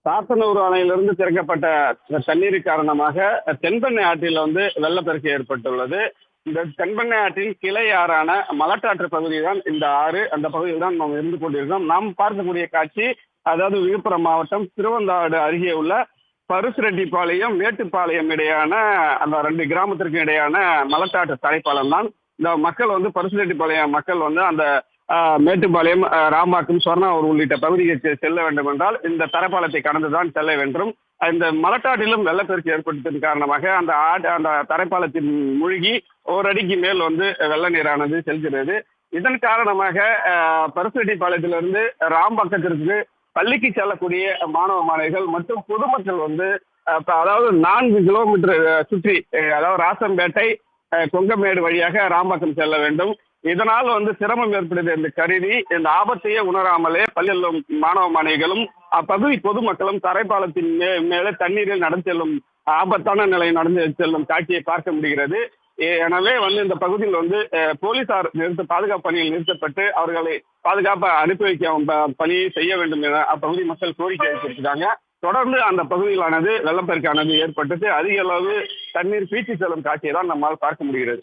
சாத்தனூர் அணையிலிருந்து திறக்கப்பட்ட தண்ணீர் காரணமாக தென்பெண்ணை ஆற்றில் வெள்ளப்பெருக்கு ஏற்பட்டுள்ளது. இந்த தென்பெண்ணை ஆற்றின் கிளை ஆறான மலட்டாற்று பகுதி தான் இந்த ஆறு. அந்த பகுதியில் தான் நாம் இருந்து கொண்டிருக்கிறோம். நாம் பார்க்கக்கூடிய காட்சி, அதாவது விழுப்புரம் மாவட்டம் திருவந்தாடு அருகே உள்ள பருசுரெட்டிப்பாளையம் மேட்டுப்பாளையம் இடையான அந்த 2 கிராமத்திற்கு இடையான மலட்டாற்று தரைப்பாலம் தான். இந்த மக்கள் பருசுரெட்டிப்பாளையம் மக்கள் அந்த மேட்டுப்பாளையம், ராம்பாக்கம், சொர்ணாவூர் உள்ளிட்ட பகுதிகளுக்கு செல்ல வேண்டும் என்றால் இந்த தரைப்பாலத்தை கடந்துதான் செல்ல வேண்டும். இந்த மலட்டாற்றிலும் வெள்ளப்பெருக்கு ஏற்பட்டதன் காரணமாக அந்த தரைப்பாலத்தின் மூழ்கி ஒரு அடிக்கு மேல் வெள்ள நீரானது செல்கிறது. இதன் காரணமாக பருசுரெட்டிப்பாளையத்திலிருந்து ராம்பாக்கத்திற்கு பள்ளிக்கு செல்லக்கூடிய மாணவ மாணவிகள் மற்றும் பொதுமக்கள் அதாவது 4 கிலோமீட்டர் சுற்றி, அதாவது ராசம்பேட்டை, கொங்கமேடு வழியாக ராம்பாக்கம் செல்ல வேண்டும். இதனால் சிரமம் ஏற்படுது என்று கருதி இந்த ஆபத்தையே உணராமலே பள்ளியிலும் மாணவ மாணவிகளும் அப்பகுதி பொதுமக்களும் தரைப்பாலத்தின் மேலே தண்ணீரில் நடந்து செல்லும் ஆபத்தான நிலை நடந்து செல்லும் காட்சியை பார்க்க முடிகிறது. எனவே இந்த பகுதியில் போலீசார் பாதுகாப்பு பணியில் நிறுத்தப்பட்டு அவர்களை பாதுகாப்பை அனுப்பி வைக்க பணியை செய்ய வேண்டும் என அப்பகுதி மக்கள் கோரிக்கை வைத்திருக்கிறாங்க. தொடர்ந்து அந்த பகுதியிலானது வெள்ளப்பெருக்கானது ஏற்பட்டு அதிக அளவு தண்ணீர் பீச்சி செல்லும் காட்சியை தான் நம்மால் பார்க்க முடிகிறது.